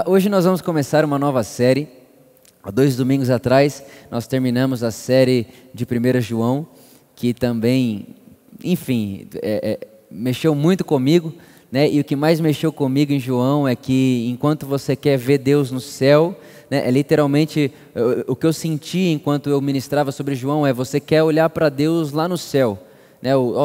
Hoje nós vamos começar uma nova série. Há 2 domingos atrás nós terminamos a série de 1 João, que também, enfim, mexeu muito comigo, né? E o que mais mexeu comigo em João é que enquanto você quer ver Deus no céu, né, literalmente o que eu senti enquanto eu ministrava sobre João você quer olhar para Deus lá no céu.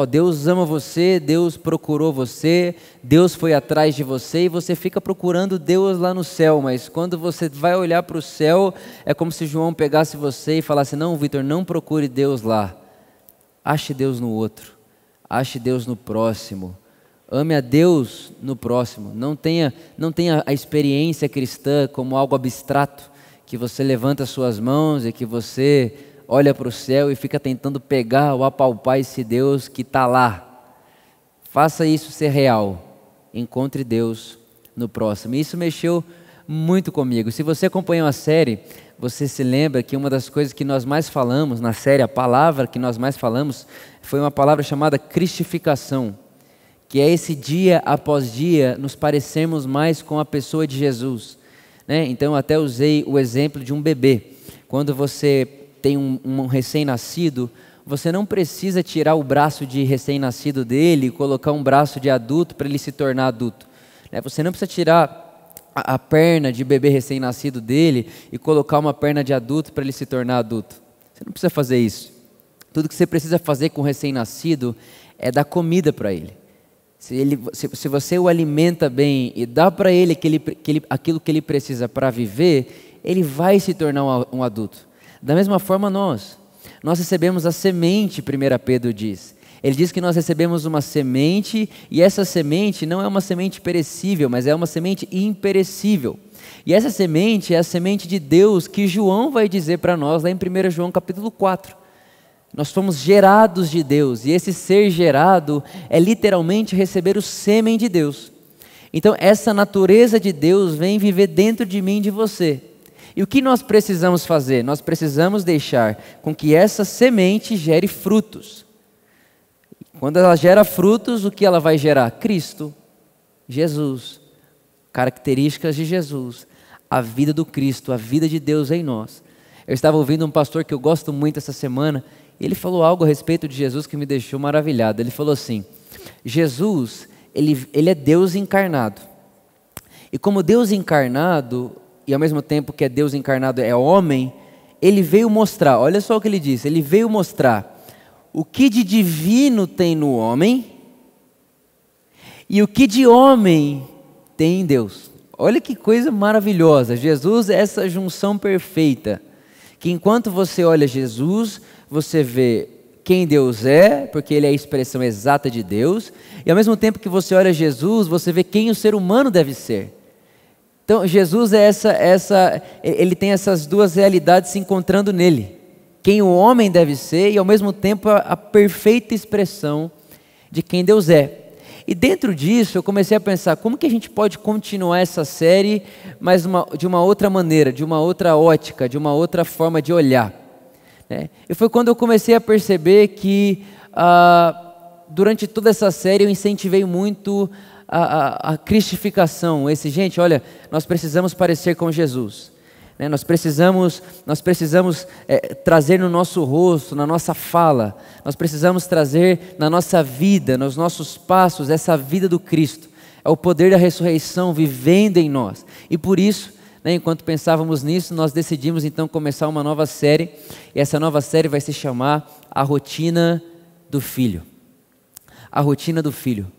Deus ama você, Deus procurou você, Deus foi atrás de você e você fica procurando Deus lá no céu, mas quando você vai olhar para o céu, é como se João pegasse você e falasse: não, Vitor, não procure Deus lá, ache Deus no outro, ache Deus no próximo, ame a Deus no próximo, não tenha a experiência cristã como algo abstrato, que você levanta suas mãos e que você olha para o céu e fica tentando pegar ou apalpar esse Deus que está lá. Faça isso ser real. Encontre Deus no próximo. E isso mexeu muito comigo. Se você acompanhou a série, você se lembra que uma das coisas que nós mais falamos na série, a palavra que nós mais falamos, foi uma palavra chamada cristificação, que é esse dia após dia nos parecermos mais com a pessoa de Jesus, né? Então eu até usei o exemplo de um bebê. Quando você tem um recém-nascido, você não precisa tirar o braço de recém-nascido dele e colocar um braço de adulto para ele se tornar adulto, né? Você não precisa tirar a perna de bebê recém-nascido dele e colocar uma perna de adulto para ele se tornar adulto. Você não precisa fazer isso. Tudo que você precisa fazer com o recém-nascido é dar comida para ele. Se você o alimenta bem e dá para ele aquilo que ele precisa para viver, ele vai se tornar um adulto. Da mesma forma nós recebemos a semente, 1 Pedro diz. Ele diz que nós recebemos uma semente, e essa semente não é uma semente perecível, mas é uma semente imperecível. E essa semente é a semente de Deus, que João vai dizer para nós lá em 1 João capítulo 4. Nós fomos gerados de Deus, e esse ser gerado é literalmente receber o sêmen de Deus. Então essa natureza de Deus vem viver dentro de mim e de você. E o que nós precisamos fazer? Nós precisamos deixar com que essa semente gere frutos. Quando ela gera frutos, o que ela vai gerar? Cristo, Jesus, características de Jesus, a vida do Cristo, a vida de Deus em nós. Eu estava ouvindo um pastor que eu gosto muito essa semana, e ele falou algo a respeito de Jesus que me deixou maravilhado. Ele falou assim: Jesus, ele é Deus encarnado. E como Deus encarnado, e ao mesmo tempo que é Deus encarnado é homem, ele veio mostrar, olha só o que ele disse, ele veio mostrar o que de divino tem no homem e o que de homem tem em Deus. Olha que coisa maravilhosa. Jesus é essa junção perfeita, que enquanto você olha Jesus, você vê quem Deus é, porque ele é a expressão exata de Deus, e ao mesmo tempo que você olha Jesus, você vê quem o ser humano deve ser. Então Jesus é ele tem essas duas realidades se encontrando nele. Quem o homem deve ser e ao mesmo tempo a perfeita expressão de quem Deus é. E dentro disso eu comecei a pensar, como que a gente pode continuar essa série, mas de uma outra maneira, de uma outra ótica, de uma outra forma de olhar, né? E foi quando eu comecei a perceber que durante toda essa série eu incentivei muito a cristificação. Gente, olha, nós precisamos parecer com Jesus, né? Nós precisamos trazer no nosso rosto, na nossa fala, nós precisamos trazer na nossa vida, nos nossos passos, essa vida do Cristo. É o poder da ressurreição vivendo em nós. E por isso, né, enquanto pensávamos nisso, nós decidimos então começar uma nova série, e essa nova série vai se chamar A Rotina do Filho. A Rotina do Filho.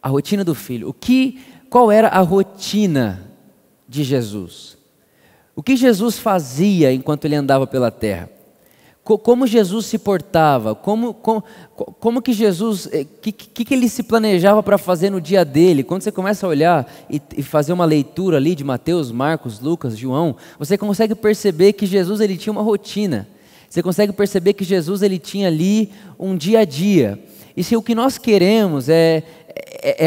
A rotina do Filho. Qual era a rotina de Jesus? O que Jesus fazia enquanto ele andava pela terra? Como Jesus se portava? Como que Jesus, que ele se planejava para fazer no dia dele? Quando você começa a olhar e fazer uma leitura ali de Mateus, Marcos, Lucas, João, você consegue perceber que Jesus ele tinha uma rotina. Você consegue perceber que Jesus ele tinha ali um dia a dia. E se o que nós queremos é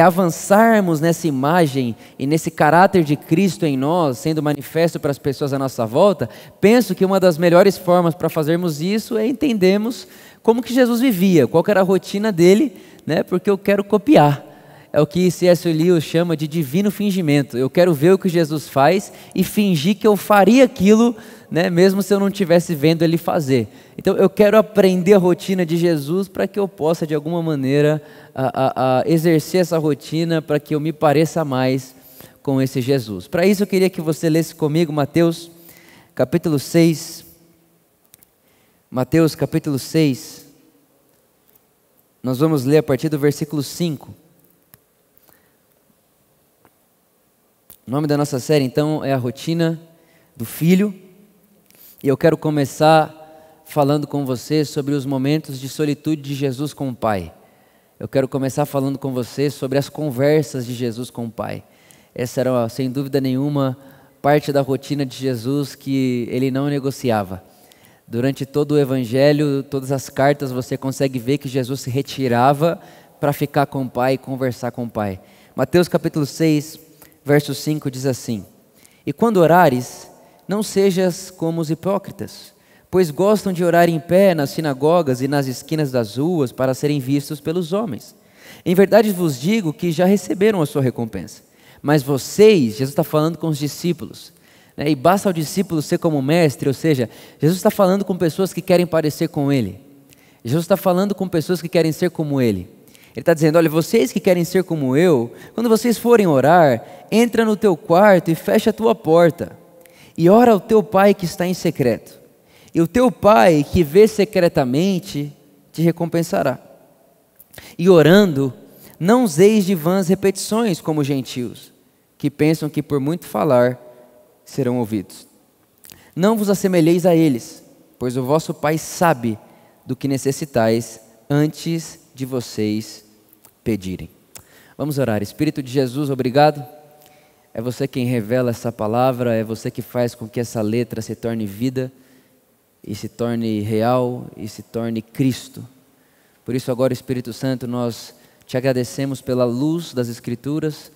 avançarmos nessa imagem e nesse caráter de Cristo em nós, sendo manifesto para as pessoas à nossa volta, penso que uma das melhores formas para fazermos isso é entendermos como que Jesus vivia, qual que era a rotina dele, né? Porque eu quero copiar. é o que C.S. Lewis chama de divino fingimento. Eu quero ver o que Jesus faz e fingir que eu faria aquilo, né, mesmo se eu não estivesse vendo ele fazer. Então eu quero aprender a rotina de Jesus para que eu possa de alguma maneira exercer essa rotina para que eu me pareça mais com esse Jesus. Para isso eu queria que você lesse comigo Mateus capítulo 6. Mateus capítulo 6. Nós vamos ler a partir do versículo 5. O nome da nossa série então é a rotina do filho. E eu quero começar falando com você sobre os momentos de solitude de Jesus com o Pai. Eu quero começar falando com você sobre as conversas de Jesus com o Pai. Essa era, sem dúvida nenhuma, parte da rotina de Jesus que ele não negociava. Durante todo o Evangelho, todas as cartas, você consegue ver que Jesus se retirava para ficar com o Pai e conversar com o Pai. Mateus capítulo 6, verso 5 diz assim: E quando orares, não sejas como os hipócritas, pois gostam de orar em pé nas sinagogas e nas esquinas das ruas para serem vistos pelos homens. Em verdade vos digo que já receberam a sua recompensa. Mas vocês, Jesus está falando com os discípulos, né? E basta ao discípulo ser como mestre, ou seja, Jesus está falando com pessoas que querem parecer com Ele. Jesus está falando com pessoas que querem ser como Ele. Ele está dizendo, olha, vocês que querem ser como eu, quando vocês forem orar, entra no teu quarto e fecha a tua porta. E ora ao teu Pai que está em secreto. E o teu Pai que vê secretamente te recompensará. E orando, não useis de vãs repetições como os gentios, que pensam que por muito falar serão ouvidos. Não vos assemelheis a eles, pois o vosso Pai sabe do que necessitais antes de vocês pedirem. Vamos orar. Espírito de Jesus, obrigado. É você quem revela essa palavra, é você que faz com que essa letra se torne vida, e se torne real, e se torne Cristo. Por isso agora, Espírito Santo, nós te agradecemos pela luz das Escrituras,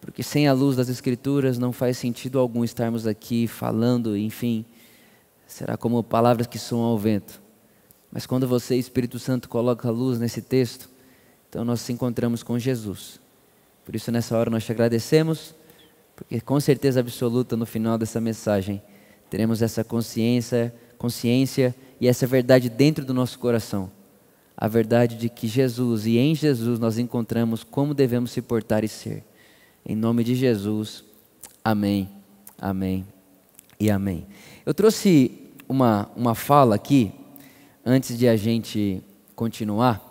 porque sem a luz das Escrituras não faz sentido algum estarmos aqui falando, enfim, será como palavras que soam ao vento. Mas quando você, Espírito Santo, coloca a luz nesse texto, então nós nos encontramos com Jesus. Por isso nessa hora nós te agradecemos, porque com certeza absoluta no final dessa mensagem teremos essa consciência e essa verdade dentro do nosso coração. A verdade de que Jesus e em Jesus nós encontramos como devemos se portar e ser. Em nome de Jesus, amém, amém e amém. Eu trouxe uma fala aqui, antes de a gente continuar.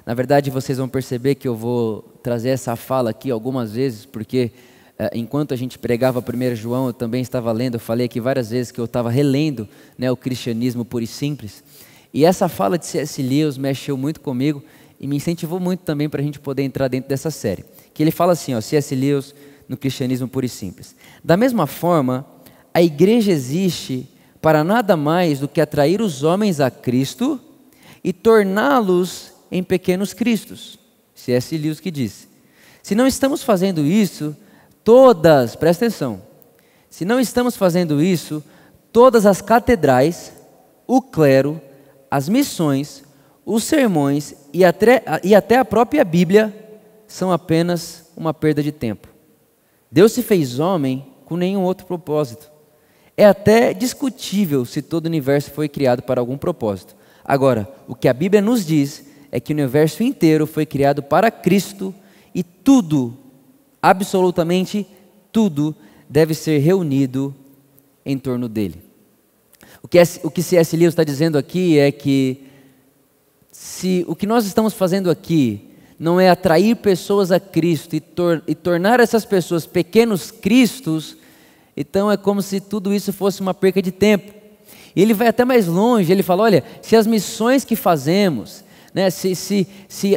Na verdade, vocês vão perceber que eu vou trazer essa fala aqui algumas vezes, porque enquanto a gente pregava 1 João, eu também estava lendo, eu falei aqui várias vezes que eu estava relendo, né, o cristianismo puro e simples. E essa fala de C.S. Lewis mexeu muito comigo e me incentivou muito também para a gente poder entrar dentro dessa série. Que ele fala assim, ó, C.S. Lewis no cristianismo puro e simples. Da mesma forma, a igreja existe para nada mais do que atrair os homens a Cristo e torná-los em pequenos cristos. C.S. Lewis que disse. Se não estamos fazendo isso, presta atenção, se não estamos fazendo isso, todas as catedrais, o clero, as missões, os sermões e até a própria Bíblia são apenas uma perda de tempo. Deus se fez homem com nenhum outro propósito. É até discutível se todo o universo foi criado para algum propósito. Agora, o que a Bíblia nos diz é que o universo inteiro foi criado para Cristo e tudo, absolutamente tudo, deve ser reunido em torno dele. O que C.S. Lewis está dizendo aqui é que se o que nós estamos fazendo aqui não é atrair pessoas a Cristo e tornar essas pessoas pequenos cristos, então é como se tudo isso fosse uma perca de tempo. E ele vai até mais longe, ele fala, olha, se as missões que fazemos, né, se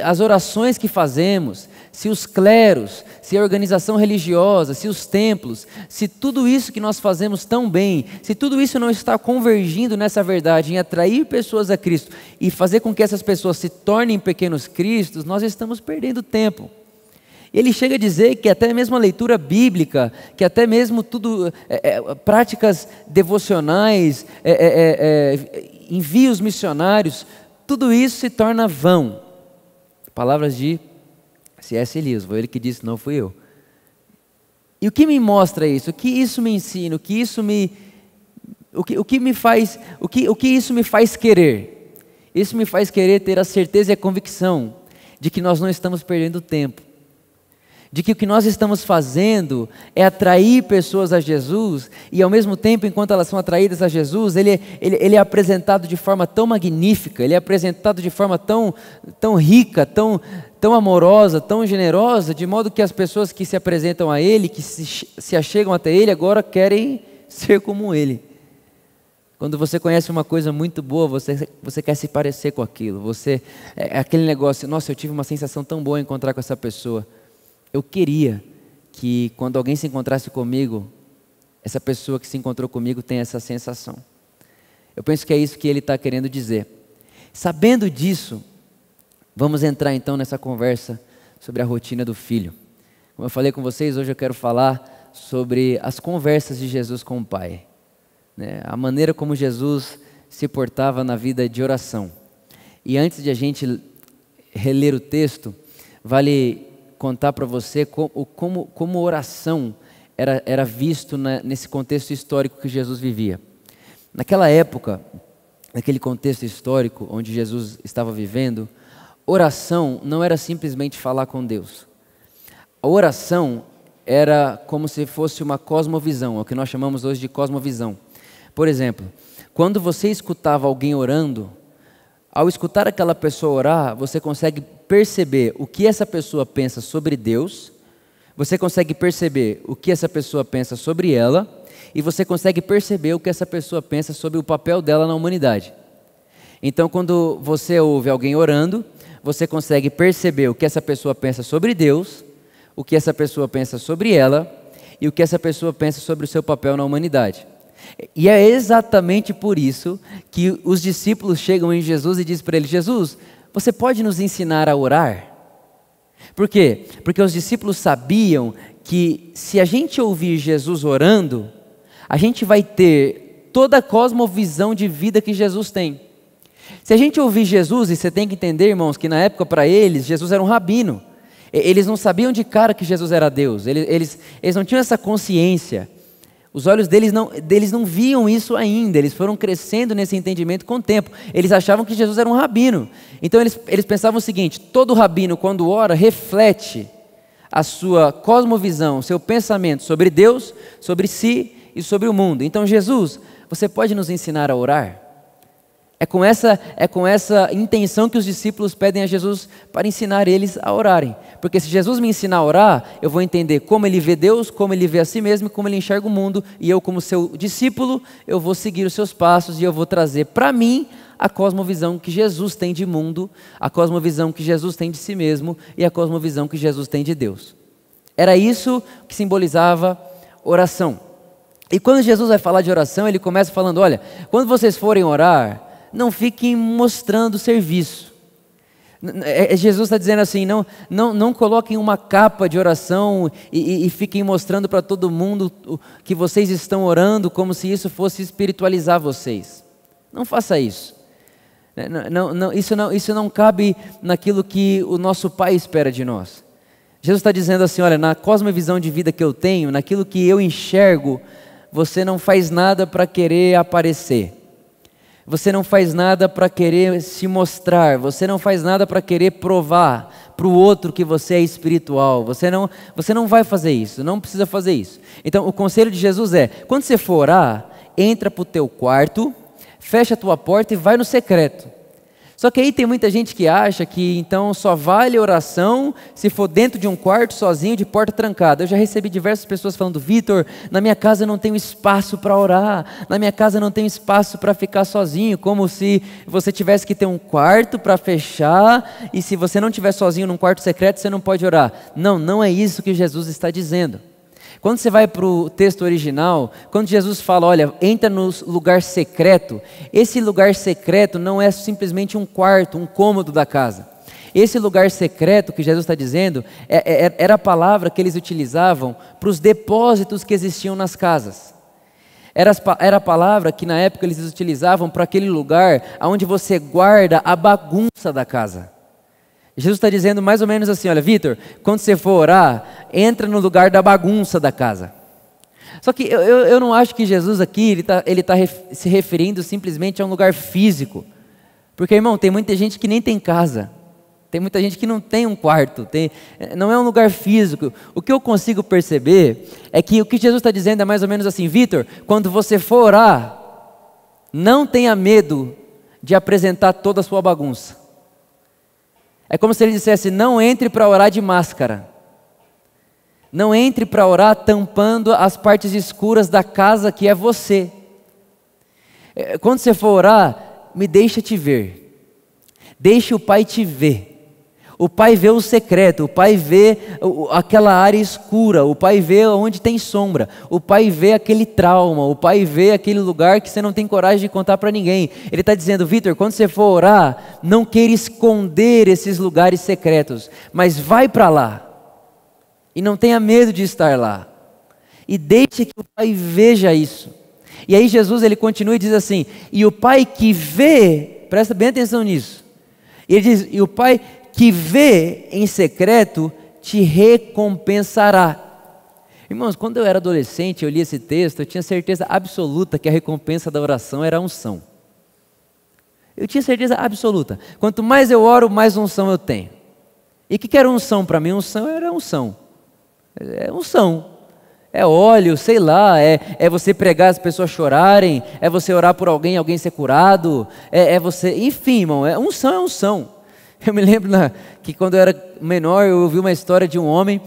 as orações que fazemos, se os cleros, se a organização religiosa, se os templos, se tudo isso que nós fazemos tão bem, se tudo isso não está convergindo nessa verdade, em atrair pessoas a Cristo e fazer com que essas pessoas se tornem pequenos cristos, nós estamos perdendo tempo. Ele chega a dizer que até mesmo a leitura bíblica, que até mesmo tudo, práticas devocionais, envios missionários, tudo isso se torna vão. Palavras de C.S. Lewis, foi ele que disse, não fui eu. E o que me mostra isso? O que isso me ensina? O que isso me faz? O que isso me faz querer? Isso me faz querer ter a certeza e a convicção de que nós não estamos perdendo tempo, de que o que nós estamos fazendo é atrair pessoas a Jesus, e ao mesmo tempo, enquanto elas são atraídas a Jesus, ele é apresentado de forma tão magnífica, ele é apresentado de forma tão rica, tão amorosa, tão generosa, de modo que as pessoas que se apresentam a Ele, que se achegam até Ele, agora querem ser como Ele. Quando você conhece uma coisa muito boa, você quer se parecer com aquilo, é aquele negócio, nossa, eu tive uma sensação tão boa em encontrar com essa pessoa. Eu queria que quando alguém se encontrasse comigo, essa pessoa que se encontrou comigo tenha essa sensação. Eu penso que é isso que ele está querendo dizer. Sabendo disso, vamos entrar então nessa conversa sobre a rotina do filho. Como eu falei com vocês, hoje eu quero falar sobre as conversas de Jesus com o Pai, né? A maneira como Jesus se portava na vida de oração. E antes de a gente reler o texto, vale contar para você como oração era visto nesse contexto histórico que Jesus vivia. Naquela época, naquele contexto histórico onde Jesus estava vivendo, oração não era simplesmente falar com Deus. A oração era como se fosse uma cosmovisão, é o que nós chamamos hoje de cosmovisão. Por exemplo, quando você escutava alguém orando, ao escutar aquela pessoa orar, você consegue perceber o que essa pessoa pensa sobre Deus, você consegue perceber o que essa pessoa pensa sobre ela, e você consegue perceber o que essa pessoa pensa sobre o papel dela na humanidade. Então, quando você ouve alguém orando, você consegue perceber o que essa pessoa pensa sobre Deus, o que essa pessoa pensa sobre ela, e o que essa pessoa pensa sobre o seu papel na humanidade. E é exatamente por isso que os discípulos chegam em Jesus e dizem para ele, Jesus, você pode nos ensinar a orar? Por quê? Porque os discípulos sabiam que se a gente ouvir Jesus orando, a gente vai ter toda a cosmovisão de vida que Jesus tem. Se a gente ouvir Jesus, e você tem que entender, irmãos, que na época para eles, Jesus era um rabino. Eles não sabiam de cara que Jesus era Deus, eles não tinham essa consciência. Os olhos deles não viam isso ainda, eles foram crescendo nesse entendimento com o tempo. Eles achavam que Jesus era um rabino. Então eles pensavam o seguinte, todo rabino quando ora reflete a sua cosmovisão, seu pensamento sobre Deus, sobre si e sobre o mundo. Então Jesus, você pode nos ensinar a orar? É com essa intenção que os discípulos pedem a Jesus para ensinar eles a orarem. Porque se Jesus me ensinar a orar, eu vou entender como ele vê Deus, como ele vê a si mesmo, como ele enxerga o mundo. E eu, como seu discípulo, eu vou seguir os seus passos e eu vou trazer para mim a cosmovisão que Jesus tem de mundo, a cosmovisão que Jesus tem de si mesmo e a cosmovisão que Jesus tem de Deus. Era isso que simbolizava oração. E quando Jesus vai falar de oração, ele começa falando, olha, quando vocês forem orar, não fiquem mostrando serviço. Jesus está dizendo assim, não coloquem uma capa de oração e fiquem mostrando para todo mundo que vocês estão orando como se isso fosse espiritualizar vocês. Não faça isso. Isso não cabe naquilo que o nosso Pai espera de nós. Jesus está dizendo assim, olha, na cosmovisão de vida que eu tenho, naquilo que eu enxergo, você não faz nada para querer aparecer. Você não faz nada para querer se mostrar, você não faz nada para querer provar para o outro que você é espiritual, você não vai fazer isso, não precisa fazer isso. Então o conselho de Jesus é, quando você for orar, entra para o teu quarto, fecha a tua porta e vai no secreto. Só que aí tem muita gente que acha que então só vale oração se for dentro de um quarto sozinho de porta trancada. Eu já recebi diversas pessoas falando, Vitor, na minha casa não tenho espaço para orar, na minha casa não tenho espaço para ficar sozinho, como se você tivesse que ter um quarto para fechar e se você não estiver sozinho num quarto secreto você não pode orar. Não é isso que Jesus está dizendo. Quando você vai para o texto original, quando Jesus fala, olha, entra no lugar secreto, esse lugar secreto não é simplesmente um quarto, um cômodo da casa. Esse lugar secreto que Jesus está dizendo, era a palavra que eles utilizavam para os depósitos que existiam nas casas. Era a palavra que na época eles utilizavam para aquele lugar onde você guarda a bagunça da casa. Jesus está dizendo mais ou menos assim, olha, Vitor, quando você for orar, entra no lugar da bagunça da casa. Só que eu não acho que Jesus aqui, ele tá se referindo simplesmente a um lugar físico. Porque, irmão, tem muita gente que nem tem casa. Tem muita gente que não tem um quarto. Não é um lugar físico. O que eu consigo perceber é que o que Jesus está dizendo é mais ou menos assim, Vitor, quando você for orar, não tenha medo de apresentar toda a sua bagunça. É como se ele dissesse, não entre para orar de máscara. Não entre para orar tampando as partes escuras da casa que é você. Quando você for orar, me deixa te ver. Deixe o Pai te ver. O Pai vê o secreto, o Pai vê aquela área escura, o Pai vê onde tem sombra, o Pai vê aquele trauma, o Pai vê aquele lugar que você não tem coragem de contar para ninguém. Ele está dizendo, Vitor, quando você for orar, não queira esconder esses lugares secretos, mas vai para lá. E não tenha medo de estar lá. E deixe que o Pai veja isso. E aí Jesus ele continua e diz assim, e o Pai que vê, presta bem atenção nisso. Ele diz, e o Pai que vê em secreto te recompensará. Irmãos, quando eu era adolescente, eu li esse texto, eu tinha certeza absoluta que a recompensa da oração era a unção. Eu tinha certeza absoluta. Quanto mais eu oro, mais unção eu tenho. E o que era unção para mim? Unção era unção. É unção. É óleo, sei lá, é você pregar as pessoas chorarem, é você orar por alguém ser curado, é você, enfim, irmão, unção é unção. Eu me lembro que quando eu era menor, eu ouvi uma história de um homem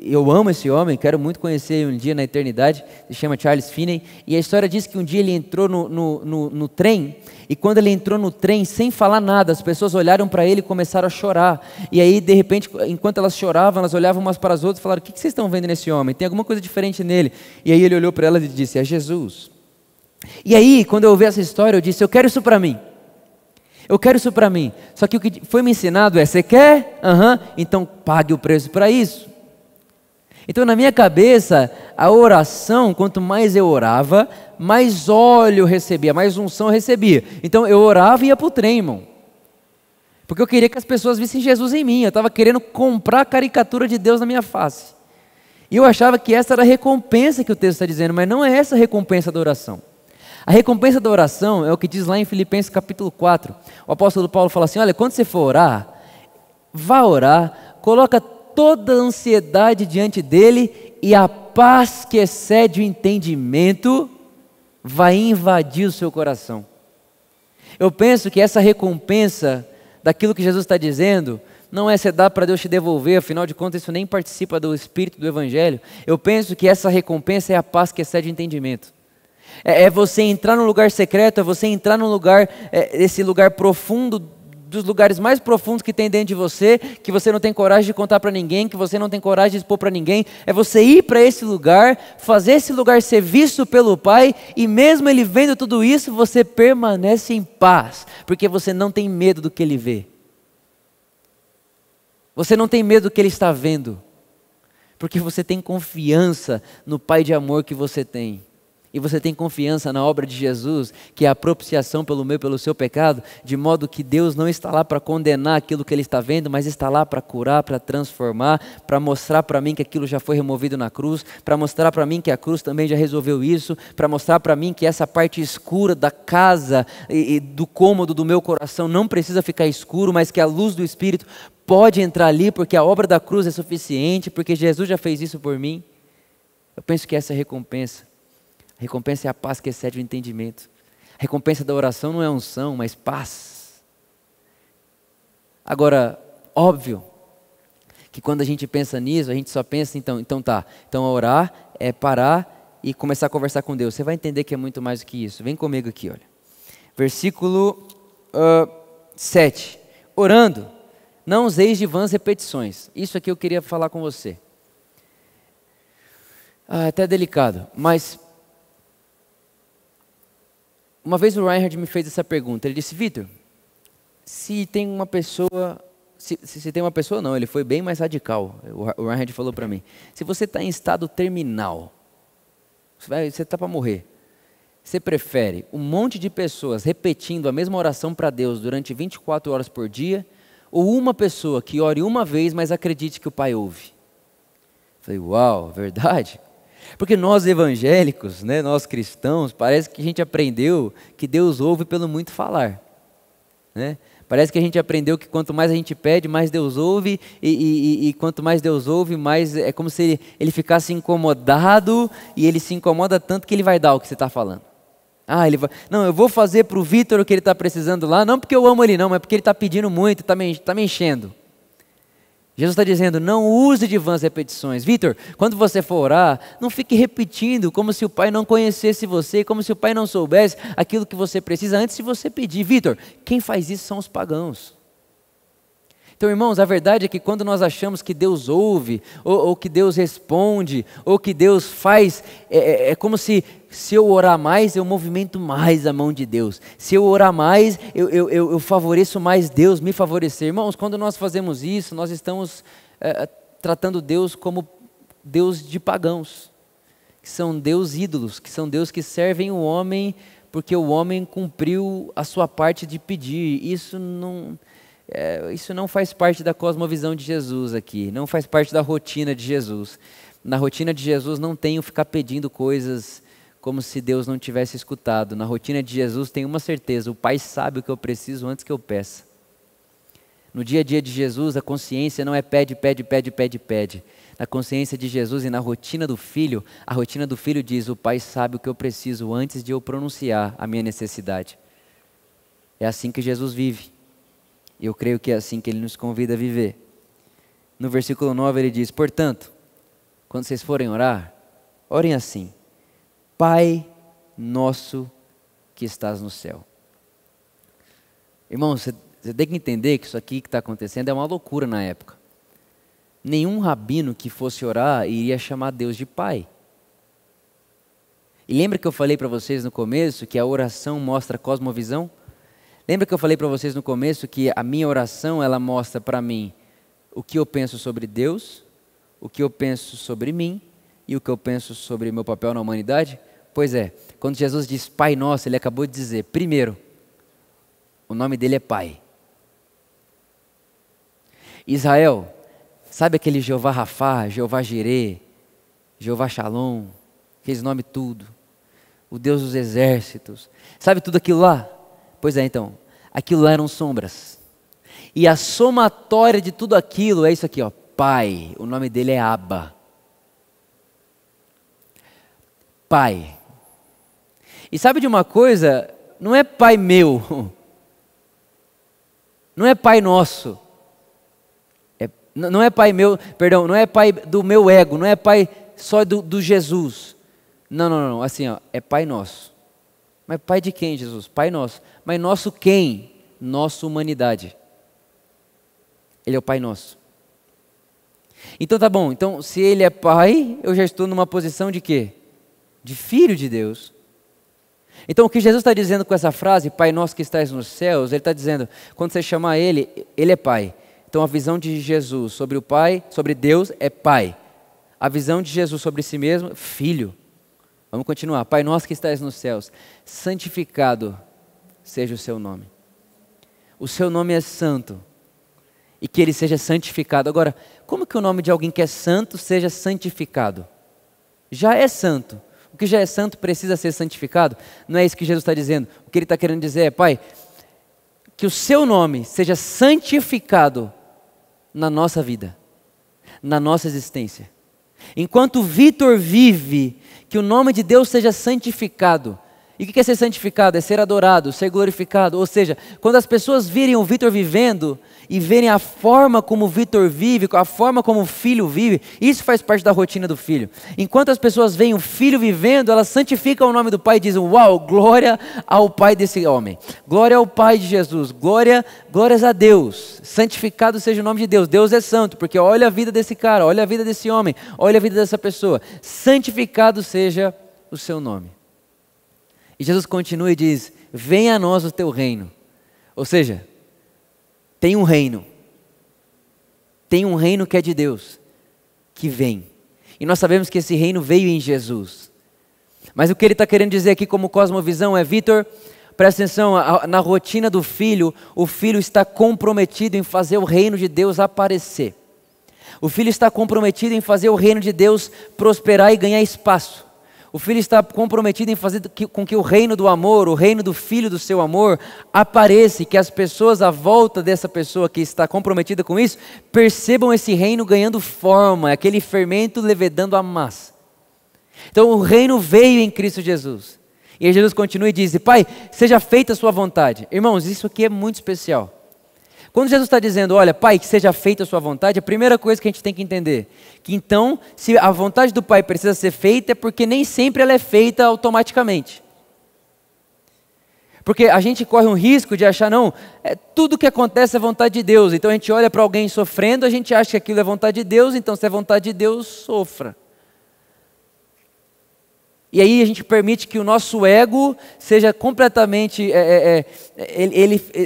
eu amo esse homem, quero muito conhecer ele um dia na eternidade, se chama Charles Finney, e a história diz que um dia ele entrou no trem, e quando ele entrou no trem, sem falar nada, as pessoas olharam para ele e começaram a chorar, e aí de repente, enquanto elas choravam, elas olhavam umas para as outras e falaram, o que vocês estão vendo nesse homem? Tem alguma coisa diferente nele? E aí ele olhou para elas e disse, é Jesus. E aí, quando eu ouvi essa história, eu disse, eu quero isso para mim. Eu quero isso para mim. Só que o que foi me ensinado é, você quer? Então pague o preço para isso. Então na minha cabeça, a oração, quanto mais eu orava, mais óleo eu recebia, mais unção eu recebia. Então eu orava e ia para o trem, irmão. Porque eu queria que as pessoas vissem Jesus em mim. Eu estava querendo comprar a caricatura de Deus na minha face. E eu achava que essa era a recompensa que o texto está dizendo, mas não é essa a recompensa da oração. A recompensa da oração é o que diz lá em Filipenses capítulo 4. O apóstolo Paulo fala assim, olha, quando você for orar, vá orar, coloca toda a ansiedade diante dele e a paz que excede o entendimento vai invadir o seu coração. Eu penso que essa recompensa daquilo que Jesus está dizendo não é você dar para Deus te devolver, afinal de contas isso nem participa do espírito do evangelho. Eu penso que essa recompensa é a paz que excede o entendimento. É você entrar num lugar secreto, é você entrar num lugar, esse lugar profundo, dos lugares mais profundos que tem dentro de você, que você não tem coragem de contar para ninguém, que você não tem coragem de expor para ninguém, é você ir para esse lugar, fazer esse lugar ser visto pelo Pai, e mesmo Ele vendo tudo isso, você permanece em paz, porque você não tem medo do que Ele vê. Você não tem medo do que Ele está vendo, porque você tem confiança no Pai de amor que você tem. E você tem confiança na obra de Jesus, que é a propiciação pelo meu e pelo seu pecado, de modo que Deus não está lá para condenar aquilo que Ele está vendo, mas está lá para curar, para transformar, para mostrar para mim que aquilo já foi removido na cruz, para mostrar para mim que a cruz também já resolveu isso, para mostrar para mim que essa parte escura da casa e do cômodo do meu coração não precisa ficar escuro, mas que a luz do Espírito pode entrar ali, porque a obra da cruz é suficiente, porque Jesus já fez isso por mim. Eu penso que essa é a recompensa. A recompensa é a paz que excede o entendimento. A recompensa da oração não é unção, mas paz. Agora, óbvio, que quando a gente pensa nisso, a gente só pensa, então orar é parar e começar a conversar com Deus. Você vai entender que é muito mais do que isso. Vem comigo aqui, olha. Versículo 7. Orando, não useis de vãs repetições. Isso aqui eu queria falar com você. É até delicado, mas uma vez o Reinhard me fez essa pergunta, ele disse, Vitor, se tem uma pessoa, se tem uma pessoa não, ele foi bem mais radical, o Reinhard falou para mim, se você está em estado terminal, você está para morrer, você prefere um monte de pessoas repetindo a mesma oração para Deus durante 24 horas por dia, ou uma pessoa que ore uma vez, mas acredite que o Pai ouve. Falei, uau, verdade? Porque nós evangélicos, né, nós cristãos, parece que a gente aprendeu que Deus ouve pelo muito falar, né? Parece que a gente aprendeu que quanto mais a gente pede, mais Deus ouve, e quanto mais Deus ouve, mais é como se ele ficasse incomodado, e ele se incomoda tanto que ele vai dar o que você está falando. Não, eu vou fazer para o Vitor o que ele está precisando lá, não porque eu amo ele não, mas porque ele está pedindo muito, está me enchendo. Jesus está dizendo, não use de vãs repetições. Vitor, quando você for orar, não fique repetindo como se o Pai não conhecesse você, como se o Pai não soubesse aquilo que você precisa antes de você pedir. Vitor, quem faz isso são os pagãos. Então, irmãos, a verdade é que quando nós achamos que Deus ouve, ou que Deus responde, ou que Deus faz, é como se eu orar mais, eu movimento mais a mão de Deus. Se eu orar mais, eu favoreço mais Deus me favorecer. Irmãos, quando nós fazemos isso, nós estamos tratando Deus como Deus de pagãos, que são Deus ídolos, que são Deus que servem o homem, porque o homem cumpriu a sua parte de pedir. Isso não faz parte da cosmovisão de Jesus aqui, não faz parte da rotina de Jesus. Na rotina de Jesus não tem o ficar pedindo coisas como se Deus não tivesse escutado. Na rotina de Jesus tem uma certeza, o Pai sabe o que eu preciso antes que eu peça. No dia a dia de Jesus, a consciência não é pede, pede, pede, pede, pede. Na consciência de Jesus e na rotina do Filho, a rotina do Filho diz, o Pai sabe o que eu preciso antes de eu pronunciar a minha necessidade. É assim que Jesus vive. E eu creio que é assim que Ele nos convida a viver. No versículo 9 Ele diz, portanto, quando vocês forem orar, orem assim, Pai nosso que estás no céu. Irmão, você tem que entender que isso aqui que está acontecendo é uma loucura na época. Nenhum rabino que fosse orar iria chamar Deus de Pai. E lembra que eu falei para vocês no começo que a oração mostra a cosmovisão? Lembra que eu falei para vocês no começo que a minha oração ela mostra para mim o que eu penso sobre Deus, o que eu penso sobre mim e o que eu penso sobre meu papel na humanidade? Pois é, quando Jesus diz Pai Nosso, Ele acabou de dizer, primeiro, o nome dele é Pai. Israel, sabe aquele Jeová Rafá, Jeová Jirê, Jeová Shalom, aqueles nomes tudo, o Deus dos exércitos, sabe tudo aquilo lá? Pois é, então, aquilo lá eram sombras. E a somatória de tudo aquilo é isso aqui, ó, Pai, o nome dele é Abba. Pai. E sabe de uma coisa? Não é Pai meu, não é Pai nosso, não é Pai meu, perdão, não é Pai do meu ego, não é Pai só do Jesus. Não, assim ó, é Pai nosso. Mas Pai de quem, Jesus? Pai nosso. Mas nosso quem? Nossa humanidade. Ele é o Pai nosso. Então tá bom, então se Ele é Pai, eu já estou numa posição de quê? De filho de Deus. Então o que Jesus está dizendo com essa frase, Pai nosso que estás nos céus, Ele está dizendo, quando você chamar Ele, Ele é Pai. Então a visão de Jesus sobre o Pai, sobre Deus é Pai. A visão de Jesus sobre si mesmo, Filho. Vamos continuar. Pai nosso que estás nos céus, santificado seja o seu nome. O seu nome é santo. E que ele seja santificado. Agora, como que o nome de alguém que é santo seja santificado? Já é santo. O que já é santo precisa ser santificado? Não é isso que Jesus está dizendo. O que ele está querendo dizer é, Pai, que o seu nome seja santificado na nossa vida, na nossa existência. Enquanto Vitor vive, que o nome de Deus seja santificado. E o que é ser santificado? É ser adorado, ser glorificado. Ou seja, quando as pessoas virem o Vitor vivendo e verem a forma como o Vitor vive, a forma como o filho vive, isso faz parte da rotina do filho. Enquanto as pessoas veem o filho vivendo, elas santificam o nome do Pai e dizem, uau, glória ao Pai desse homem. Glória ao Pai de Jesus. Glórias a Deus. Santificado seja o nome de Deus. Deus é santo, porque olha a vida desse cara, olha a vida desse homem, olha a vida dessa pessoa. Santificado seja o seu nome. E Jesus continua e diz, venha a nós o teu reino. Ou seja, tem um reino que é de Deus, que vem. E nós sabemos que esse reino veio em Jesus. Mas o que ele está querendo dizer aqui como cosmovisão é, Vitor, presta atenção, na rotina do filho, o filho está comprometido em fazer o reino de Deus aparecer. O filho está comprometido em fazer o reino de Deus prosperar e ganhar espaço. O filho está comprometido em fazer com que o reino do amor, o reino do filho do seu amor, apareça e que as pessoas à volta dessa pessoa que está comprometida com isso, percebam esse reino ganhando forma, aquele fermento levedando a massa. Então o reino veio em Cristo Jesus. E aí Jesus continua e diz: Pai, seja feita a sua vontade. Irmãos, isso aqui é muito especial. Quando Jesus está dizendo, olha, Pai, que seja feita a sua vontade, a primeira coisa que a gente tem que entender, que então, se a vontade do Pai precisa ser feita, é porque nem sempre ela é feita automaticamente. Porque a gente corre um risco de achar, não, tudo que acontece é vontade de Deus. Então a gente olha para alguém sofrendo, a gente acha que aquilo é vontade de Deus, então se é vontade de Deus, sofra. E aí a gente permite que o nosso ego seja completamente,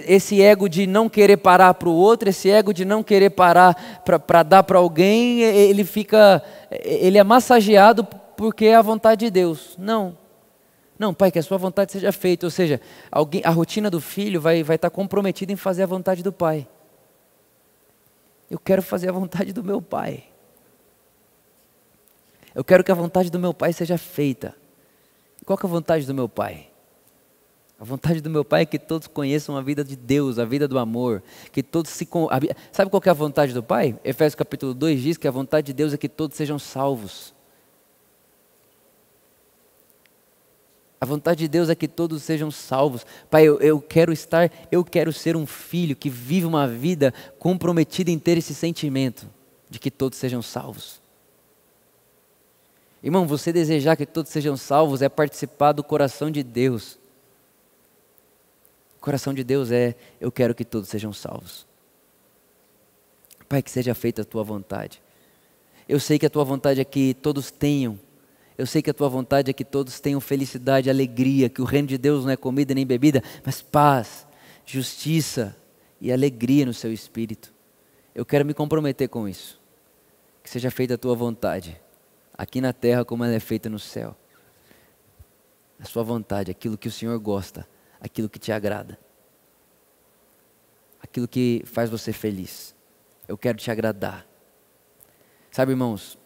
esse ego de não querer parar para o outro, esse ego de não querer parar para dar para alguém, ele é massageado porque é a vontade de Deus. Não, Pai, que a sua vontade seja feita. Ou seja, a rotina do filho vai estar comprometida em fazer a vontade do Pai. Eu quero fazer a vontade do meu Pai. Eu quero que a vontade do meu Pai seja feita. Qual que é a vontade do meu Pai? A vontade do meu Pai é que todos conheçam a vida de Deus, a vida do amor, que todos Sabe qual que é a vontade do Pai? Efésios capítulo 2 diz que a vontade de Deus é que todos sejam salvos. A vontade de Deus é que todos sejam salvos. Pai, eu quero ser um filho que vive uma vida comprometida em ter esse sentimento de que todos sejam salvos. Irmão, você desejar que todos sejam salvos é participar do coração de Deus. O coração de Deus é, eu quero que todos sejam salvos. Pai, que seja feita a tua vontade. Eu sei que a tua vontade é que todos tenham. Eu sei que a tua vontade é que todos tenham felicidade, alegria, que o reino de Deus não é comida nem bebida, mas paz, justiça e alegria no seu espírito. Eu quero me comprometer com isso. Que seja feita a tua vontade. Aqui na terra como ela é feita no céu. A sua vontade, aquilo que o Senhor gosta, aquilo que te agrada. Aquilo que faz você feliz. Eu quero te agradar. Sabe, irmãos,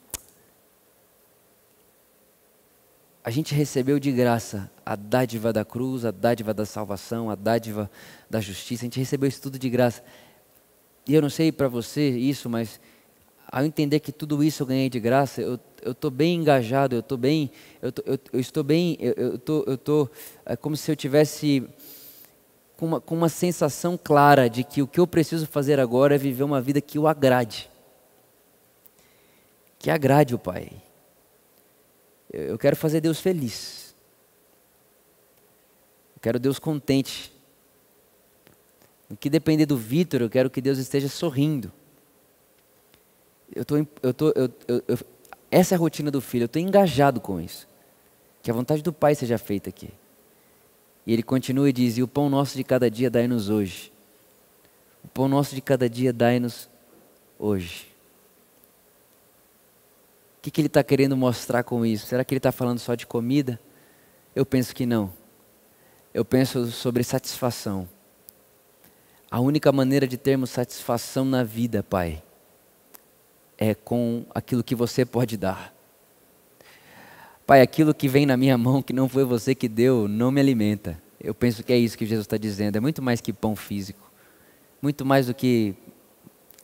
a gente recebeu de graça a dádiva da cruz, a dádiva da salvação, a dádiva da justiça. A gente recebeu isso tudo de graça. E eu não sei para você isso, mas ao entender que tudo isso eu ganhei de graça, eu estou bem engajado, eu estou como se eu tivesse com uma sensação clara de que o que eu preciso fazer agora é viver uma vida que o agrade. Que agrade o Pai. Eu quero fazer Deus feliz. Eu quero Deus contente. No que depender do Vitor, eu quero que Deus esteja sorrindo. Essa é a rotina do filho, eu estou engajado com isso. Que a vontade do Pai seja feita aqui. E ele continua e diz, e o pão nosso de cada dia dai-nos hoje. O pão nosso de cada dia dai-nos hoje. O que ele está querendo mostrar com isso? Será que ele está falando só de comida? Eu penso que não. Eu penso sobre satisfação. A única maneira de termos satisfação na vida, Pai, é com aquilo que você pode dar. Pai, aquilo que vem na minha mão, que não foi você que deu, não me alimenta. Eu penso que é isso que Jesus está dizendo. É muito mais que pão físico. Muito mais do que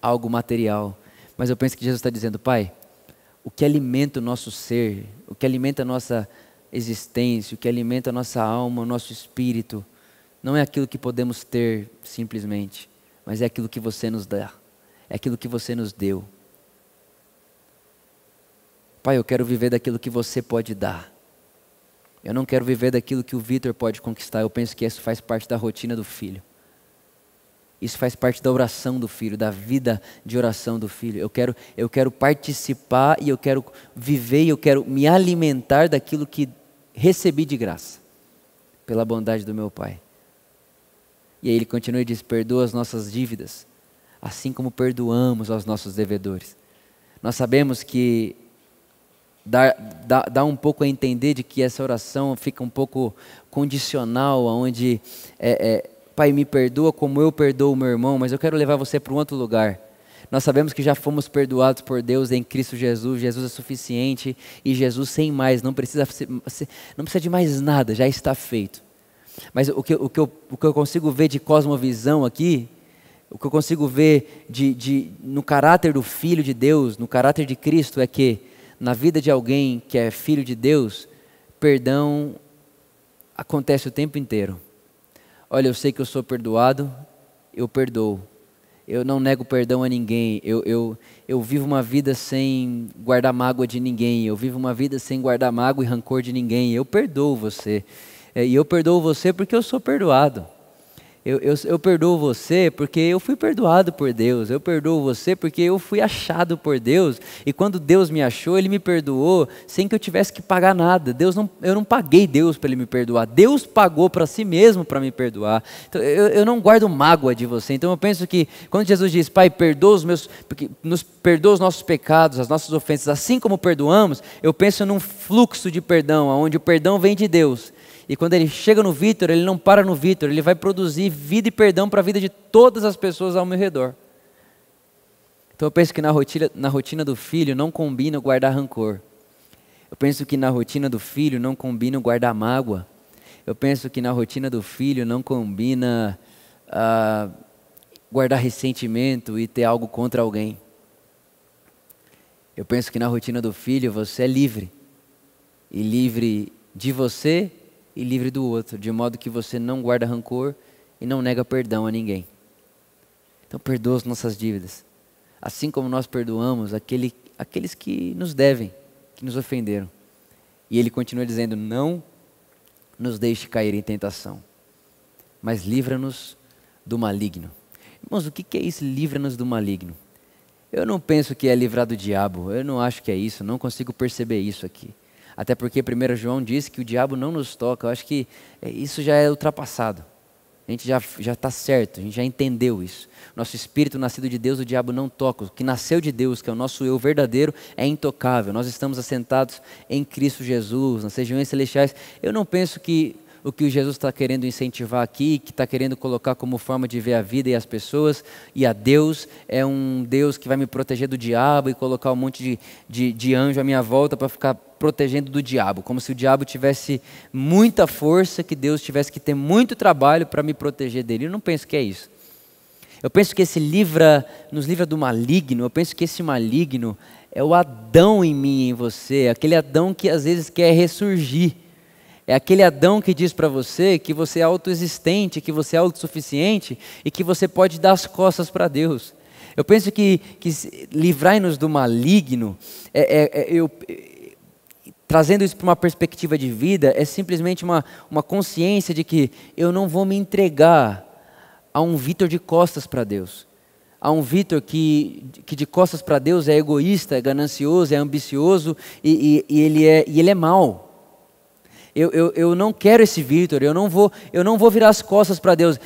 algo material. Mas eu penso que Jesus está dizendo, Pai, o que alimenta o nosso ser, o que alimenta a nossa existência, o que alimenta a nossa alma, o nosso espírito, não é aquilo que podemos ter simplesmente, mas é aquilo que você nos dá, é aquilo que você nos deu. Pai, eu quero viver daquilo que você pode dar. Eu não quero viver daquilo que o Vitor pode conquistar. Eu penso que isso faz parte da rotina do filho. Isso faz parte da oração do filho, da vida de oração do filho. Eu quero participar e eu quero viver e eu quero me alimentar daquilo que recebi de graça, pela bondade do meu Pai. E aí ele continua e diz, perdoa as nossas dívidas, assim como perdoamos aos nossos devedores. Nós sabemos que dá um pouco a entender de que essa oração fica um pouco condicional, onde, Pai, me perdoa como eu perdoo o meu irmão, mas eu quero levar você para um outro lugar. Nós sabemos que já fomos perdoados por Deus em Cristo Jesus, Jesus é suficiente e Jesus sem mais, não precisa de mais nada, já está feito. Mas o que eu consigo ver de cosmovisão aqui, o que eu consigo ver no caráter do Filho de Deus, no caráter de Cristo, é que na vida de alguém que é filho de Deus, perdão acontece o tempo inteiro. Olha, eu sei que eu sou perdoado, eu perdoo. Eu não nego perdão a ninguém, eu vivo uma vida sem guardar mágoa de ninguém, eu vivo uma vida sem guardar mágoa e rancor de ninguém, eu perdoo você. E eu perdoo você porque eu sou perdoado. Eu perdoo você porque eu fui perdoado por Deus. Eu perdoo você porque eu fui achado por Deus. E quando Deus me achou, Ele me perdoou sem que eu tivesse que pagar nada. Eu não paguei Deus para Ele me perdoar. Deus pagou para si mesmo para me perdoar. Então, eu não guardo mágoa de você. Então eu penso que quando Jesus diz, Pai, nos perdoa os nossos pecados, as nossas ofensas, assim como perdoamos, eu penso num fluxo de perdão, onde o perdão vem de Deus. E quando ele chega no Vitor, ele não para no Vitor, ele vai produzir vida e perdão para a vida de todas as pessoas ao meu redor. Então eu penso que na rotina do filho não combina guardar rancor. Eu penso que na rotina do filho não combina guardar mágoa. Eu penso que na rotina do filho não combina guardar ressentimento e ter algo contra alguém. Eu penso que na rotina do filho você é livre. E livre de você e livre do outro, de modo que você não guarda rancor e não nega perdão a ninguém. Então perdoa as nossas dívidas, assim como nós perdoamos aqueles que nos devem, que nos ofenderam. E ele continua dizendo, não nos deixe cair em tentação, mas livra-nos do maligno. Irmãos, o que é isso, livra-nos do maligno? Eu não penso que é livrar do diabo, eu não acho que é isso, não consigo perceber isso aqui. Até porque 1 João diz que o diabo não nos toca. Eu acho que isso já é ultrapassado. A gente já está certo, a gente já entendeu isso. Nosso espírito nascido de Deus, o diabo não toca. O que nasceu de Deus, que é o nosso eu verdadeiro, é intocável. Nós estamos assentados em Cristo Jesus, nas regiões celestiais. Eu não penso que o que Jesus está querendo incentivar aqui, que está querendo colocar como forma de ver a vida e as pessoas, e a Deus, é um Deus que vai me proteger do diabo e colocar um monte de anjo à minha volta para ficar protegendo do diabo, como se o diabo tivesse muita força, que Deus tivesse que ter muito trabalho para me proteger dele. Eu não penso que é isso. Eu penso que nos livra do maligno. Eu penso que esse maligno é o Adão em mim e em você, aquele Adão que às vezes quer ressurgir. É aquele Adão que diz para você que você é autoexistente, que você é autossuficiente e que você pode dar as costas para Deus. Eu penso que livrai-nos do maligno, trazendo isso para uma perspectiva de vida, é simplesmente uma consciência de que eu não vou me entregar a um Vitor de costas para Deus. A um Vitor que de costas para Deus é egoísta, é ganancioso, é ambicioso e ele é mau. Eu não quero esse Vitor, eu não vou virar as costas para Deus.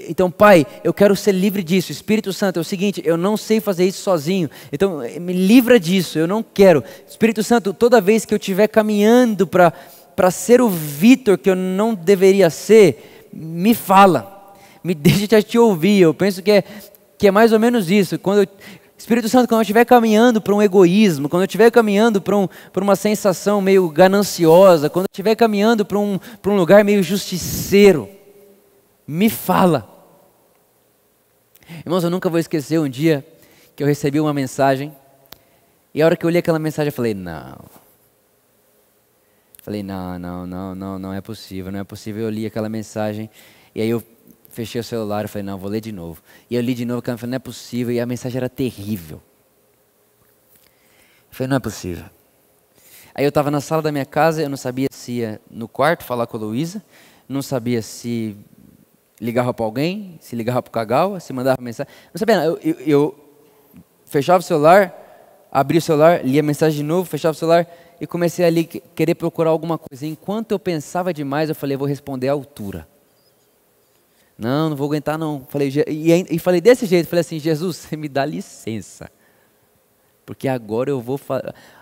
Então, Pai, eu quero ser livre disso. Espírito Santo, é o seguinte, eu não sei fazer isso sozinho. Então, me livra disso, eu não quero. Espírito Santo, toda vez que eu estiver caminhando para ser o Vitor que eu não deveria ser, me fala, me deixa te ouvir. Eu penso que é mais ou menos isso. Espírito Santo, quando eu estiver caminhando para um egoísmo, quando eu estiver caminhando para uma sensação meio gananciosa, quando eu estiver caminhando para um lugar meio justiceiro, me fala. Irmãos, eu nunca vou esquecer um dia que eu recebi uma mensagem, e a hora que eu li aquela mensagem eu falei, não, não é possível, não é possível. Eu li aquela mensagem, e aí eu fechei o celular e falei, não, vou ler de novo. E eu li de novo, eu falei, não é possível, e a mensagem era terrível. Eu falei, não é possível. Aí eu estava na sala da minha casa, eu não sabia se ia no quarto falar com a Luísa, não sabia se ligava para alguém, se ligava para o Cagal, se mandava mensagem. Não sabia nada. Eu fechava o celular, abria o celular, lia a mensagem de novo, fechava o celular e comecei ali querer procurar alguma coisa. Enquanto eu pensava demais, eu falei, vou responder à altura. Não vou aguentar não. Falei, e falei desse jeito, falei assim, Jesus, você me dá licença. porque agora eu vou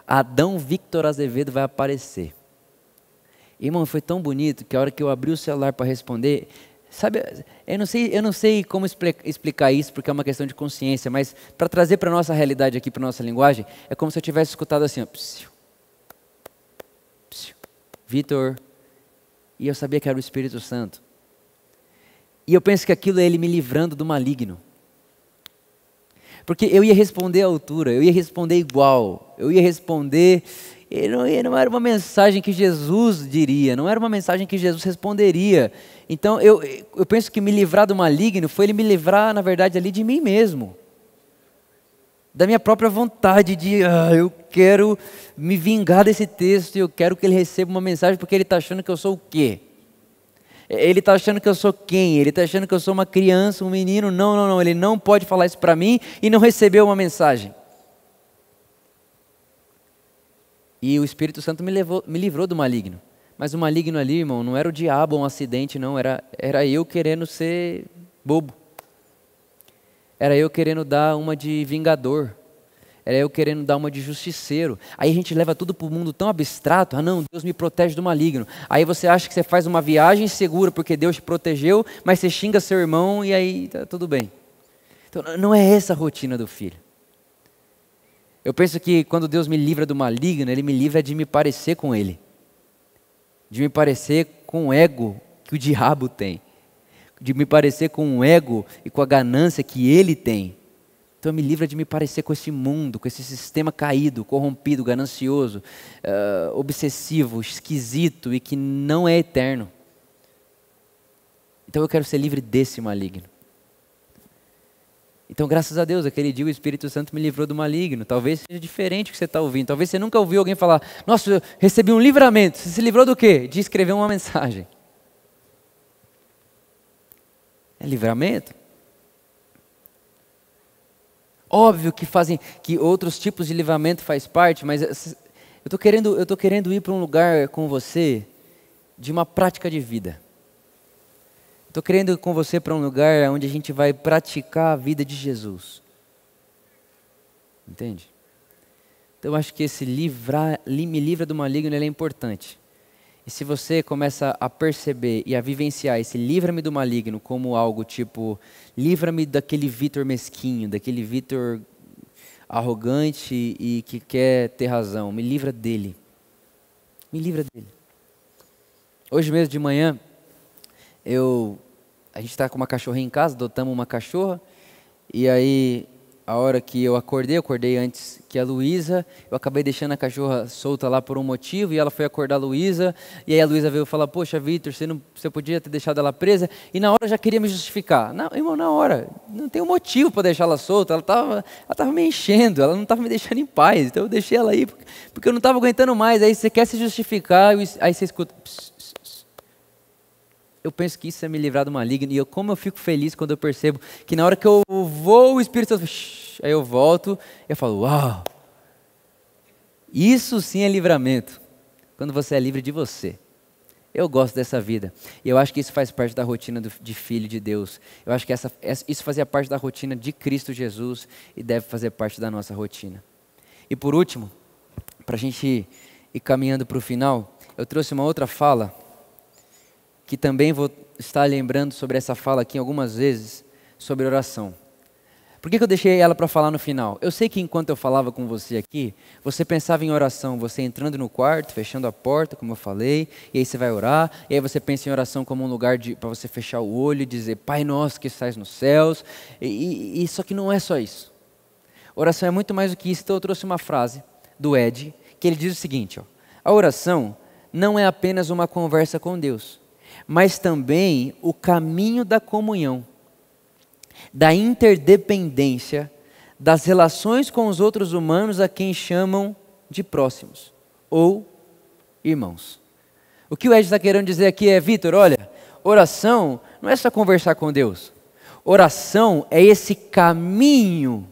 Adão Victor Azevedo vai aparecer. Irmão, foi tão bonito que a hora que eu abri o celular para responder, sabe, eu não sei como explicar isso, porque é uma questão de consciência, mas para trazer para a nossa realidade aqui, para a nossa linguagem, é como se eu tivesse escutado assim, ó, psiu, psiu, Vitor, e eu sabia que era o Espírito Santo. E eu penso que aquilo é ele me livrando do maligno. Porque eu ia responder à altura, eu ia responder igual, eu ia responder... Não era uma mensagem que Jesus diria, não era uma mensagem que Jesus responderia. Então eu penso que me livrar do maligno foi ele me livrar, na verdade, ali de mim mesmo. Da minha própria vontade de, eu quero me vingar desse texto, eu quero que ele receba uma mensagem, porque ele está achando que eu sou o quê? Ele está achando que eu sou quem? Ele está achando que eu sou uma criança, um menino? Não, ele não pode falar isso para mim e não receber uma mensagem. E o Espírito Santo me livrou do maligno. Mas o maligno ali, irmão, não era o diabo ou um acidente, não. Era eu querendo ser bobo. Era eu querendo dar uma de vingador. Era eu querendo dar uma de justiceiro. Aí a gente leva tudo para o mundo tão abstrato. Não, Deus me protege do maligno. Aí você acha que você faz uma viagem segura porque Deus te protegeu, mas você xinga seu irmão e aí tá tudo bem. Então não é essa a rotina do filho. Eu penso que quando Deus me livra do maligno, Ele me livra de me parecer com Ele. De me parecer com o ego que o diabo tem. De me parecer com o ego e com a ganância que ele tem. Então me livra de me parecer com esse mundo, com esse sistema caído, corrompido, ganancioso, obsessivo, esquisito e que não é eterno. Então eu quero ser livre desse maligno. Então, graças a Deus, aquele dia o Espírito Santo me livrou do maligno. Talvez seja diferente o que você está ouvindo. Talvez você nunca ouviu alguém falar, nossa, eu recebi um livramento. Você se livrou do quê? De escrever uma mensagem. É livramento? Óbvio que outros tipos de livramento faz parte, mas eu tô querendo ir para um lugar com você de uma prática de vida. Estou querendo ir com você para um lugar onde a gente vai praticar a vida de Jesus. Entende? Então eu acho que esse me livra do maligno, ele é importante. E se você começa a perceber e a vivenciar esse livra-me do maligno como algo tipo, livra-me daquele Vitor mesquinho, daquele Vitor arrogante e que quer ter razão, me livra dele. Me livra dele. Hoje mesmo de manhã, a gente está com uma cachorrinha em casa, adotamos uma cachorra, e aí a hora que eu acordei antes que a Luísa, eu acabei deixando a cachorra solta lá por um motivo, e ela foi acordar a Luísa, e aí a Luísa veio falar, poxa Vitor, você podia ter deixado ela presa, e na hora eu já queria me justificar. Não, irmão, na hora, não tem um motivo para deixar ela solta, ela estava me enchendo, ela não estava me deixando em paz, então eu deixei ela aí, porque eu não estava aguentando mais, aí você quer se justificar, aí você escuta... Eu penso que isso é me livrar do maligno. E como eu fico feliz quando eu percebo que na hora que eu vou, o Espírito Santo... Aí eu volto e eu falo, uau! Isso sim é livramento. Quando você é livre de você. Eu gosto dessa vida. E eu acho que isso faz parte da rotina de filho de Deus. Eu acho que isso fazia parte da rotina de Cristo Jesus e deve fazer parte da nossa rotina. E por último, para a gente ir caminhando para o final, eu trouxe uma outra fala que também vou estar lembrando sobre essa fala aqui algumas vezes, sobre oração. Por que eu deixei ela para falar no final? Eu sei que enquanto eu falava com você aqui, você pensava em oração, você entrando no quarto, fechando a porta, como eu falei, e aí você vai orar, e aí você pensa em oração como um lugar para você fechar o olho e dizer, Pai nosso que estás nos céus, e só que não é só isso. Oração é muito mais do que isso, então eu trouxe uma frase do Ed, que ele diz o seguinte, a oração não é apenas uma conversa com Deus, mas também o caminho da comunhão, da interdependência, das relações com os outros humanos a quem chamam de próximos, ou irmãos. O que o Ed está querendo dizer aqui é, Vitor, olha, oração não é só conversar com Deus, oração é esse caminho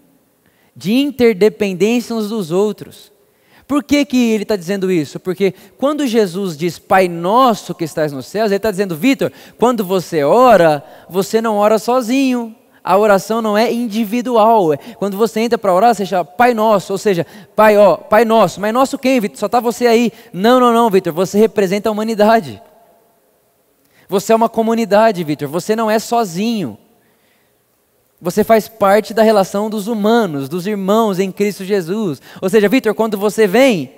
de interdependência uns dos outros. Por que ele está dizendo isso? Porque quando Jesus diz Pai Nosso que estás nos céus, ele está dizendo, Vitor, quando você ora, você não ora sozinho. A oração não é individual. Quando você entra para orar, você chama Pai Nosso, ou seja, Pai, Pai Nosso. Mas nosso quem, Vitor? Só está você aí. Não, Vitor, você representa a humanidade. Você é uma comunidade, Vitor, você não é sozinho. Você faz parte da relação dos humanos, dos irmãos em Cristo Jesus. Ou seja, Vitor, quando você vem,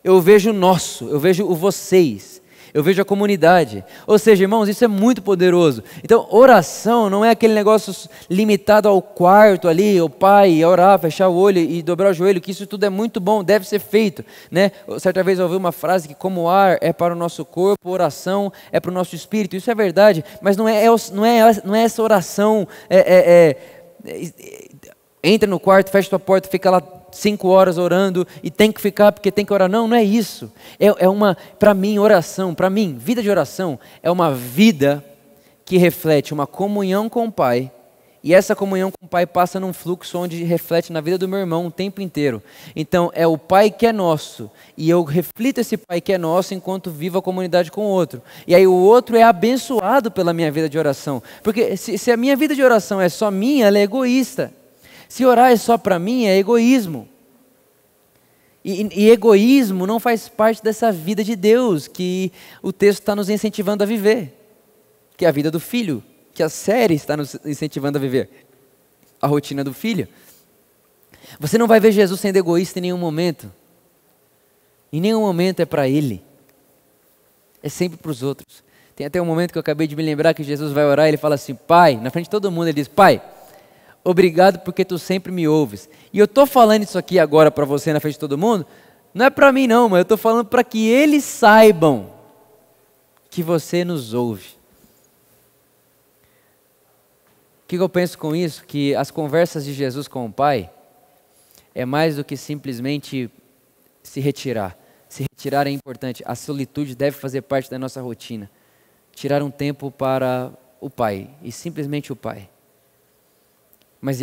eu vejo o nosso, eu vejo o vocês, eu vejo a comunidade. Ou seja, irmãos, isso é muito poderoso. Então, oração não é aquele negócio limitado ao quarto ali, o pai, orar, fechar o olho e dobrar o joelho, que isso tudo é muito bom, deve ser feito, né? Certa vez eu ouvi uma frase que como o ar é para o nosso corpo, oração é para o nosso espírito. Isso é verdade, mas não é essa oração, entra no quarto, fecha tua porta, fica lá 5 horas orando e tem que ficar porque tem que orar. Não é isso. Para mim, oração, para mim, vida de oração é uma vida que reflete uma comunhão com o Pai, e essa comunhão com o Pai passa num fluxo onde reflete na vida do meu irmão o tempo inteiro. Então é o Pai que é nosso, e eu reflito esse Pai que é nosso enquanto vivo a comunidade com o outro. E aí o outro é abençoado pela minha vida de oração, porque se a minha vida de oração é só minha, ela é egoísta. Se orar é só para mim, é egoísmo. E egoísmo não faz parte dessa vida de Deus que o texto está nos incentivando a viver. Que é a vida do filho, que a série está nos incentivando a viver. A rotina do filho. Você não vai ver Jesus sendo egoísta em nenhum momento. Em nenhum momento é para ele. É sempre para os outros. Tem até um momento que eu acabei de me lembrar que Jesus vai orar e ele fala assim, Pai, na frente de todo mundo ele diz, Pai, obrigado porque tu sempre me ouves. E eu estou falando isso aqui agora para você na frente de todo mundo, não é para mim não, mas eu estou falando para que eles saibam que você nos ouve. O que eu penso com isso? Que as conversas de Jesus com o Pai é mais do que simplesmente se retirar. Se retirar é importante, a solitude deve fazer parte da nossa rotina. Tirar um tempo para o Pai, e simplesmente o Pai. Mas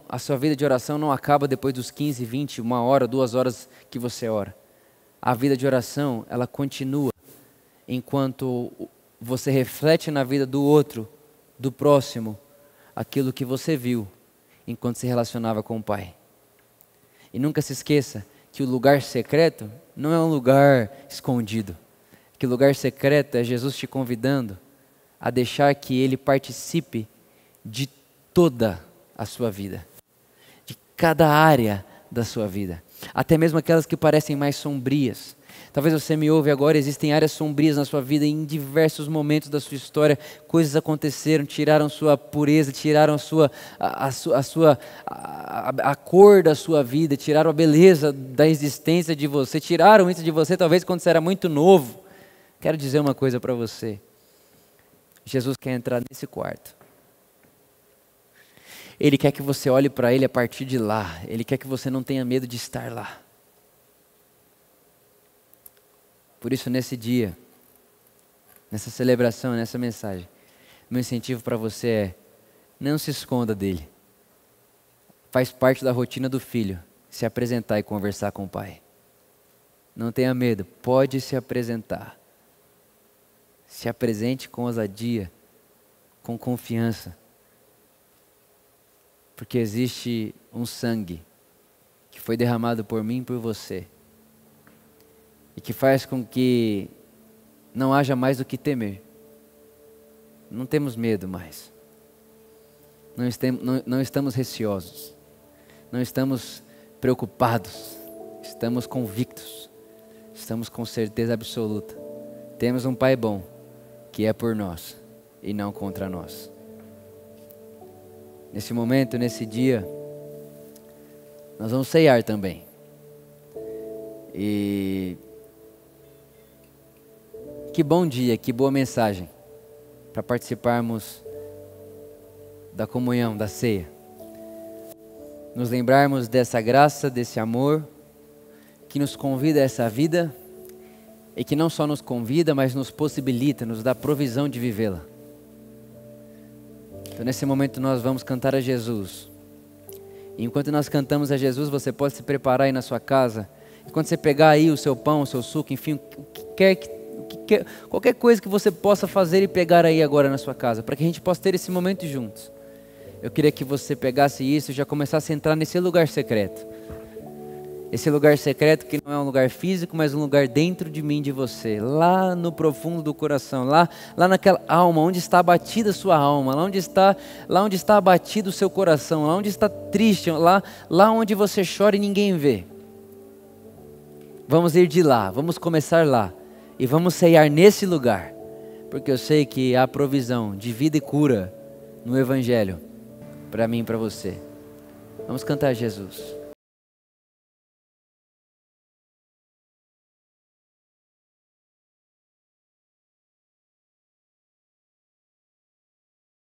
a sua vida de oração não acaba depois dos 15, 20, 1 hora, 2 horas que você ora. A vida de oração, ela continua enquanto você reflete na vida do outro, do próximo, aquilo que você viu enquanto se relacionava com o Pai. E nunca se esqueça que o lugar secreto não é um lugar escondido. Que o lugar secreto é Jesus te convidando a deixar que Ele participe de toda a sua vida, de cada área da sua vida, até mesmo aquelas que parecem mais sombrias. Talvez você me ouve agora, existem áreas sombrias na sua vida, em diversos momentos da sua história, coisas aconteceram, tiraram sua pureza, tiraram a cor da sua vida, tiraram a beleza da existência de você, tiraram isso de você talvez quando você era muito novo. Quero dizer uma coisa para você, Jesus quer entrar nesse quarto. Ele quer que você olhe para Ele a partir de lá. Ele quer que você não tenha medo de estar lá. Por isso, nesse dia, nessa celebração, nessa mensagem, meu incentivo para você é, não se esconda dEle. Faz parte da rotina do filho, se apresentar e conversar com o Pai. Não tenha medo, pode se apresentar. Se apresente com ousadia, com confiança. Porque existe um sangue que foi derramado por mim e por você. E que faz com que não haja mais do que temer. Não temos medo mais. Não estamos receosos. Não estamos preocupados. Estamos convictos. Estamos com certeza absoluta. Temos um Pai bom que é por nós e não contra nós. Nesse momento, nesse dia, nós vamos ceiar também. E que bom dia, que boa mensagem para participarmos da comunhão, da ceia. Nos lembrarmos dessa graça, desse amor que nos convida a essa vida e que não só nos convida, mas nos possibilita, nos dá provisão de vivê-la. Então nesse momento nós vamos cantar a Jesus. E enquanto nós cantamos a Jesus, você pode se preparar aí na sua casa. E quando você pegar aí o seu pão, o seu suco, enfim, qualquer coisa que você possa fazer e pegar aí agora na sua casa, para que a gente possa ter esse momento juntos. eu queria que você pegasse isso e já começasse a entrar nesse lugar secreto. Esse lugar secreto que não é um lugar físico, mas um lugar dentro de mim, de você. Lá no profundo do coração, lá naquela alma, onde está abatida a sua alma, lá onde está abatido o seu coração, lá onde está triste, lá onde você chora e ninguém vê. Vamos ir de lá, vamos começar lá. E vamos ceiar nesse lugar. Porque eu sei que há provisão de vida e cura no Evangelho. Para mim e para você. Vamos cantar Jesus.